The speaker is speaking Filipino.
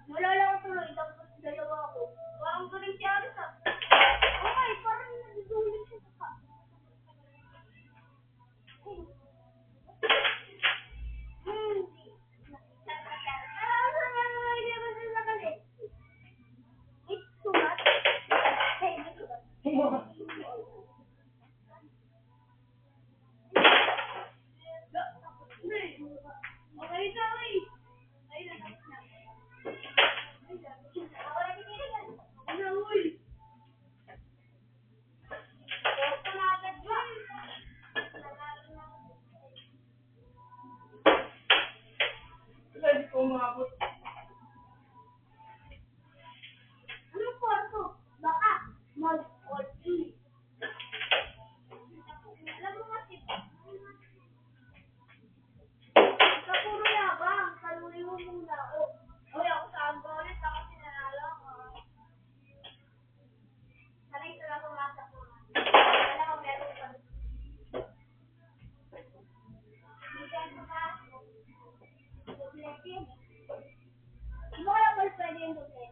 Wala lang ako tuloy, tapos dalawa ako. Parang tuloy si Aris ah. Okay, parang nagduduling siya sa Anong kwarto? Baka mag-40. Alam mo kasi, sa puro yabang, saluhin mo muna ako. Uy, ako sa ulit, ako sinanalo ako. Sanay sila pumasok mo. Wala akong meron pa. Minsan pa ba? Di ba kaya pwede yung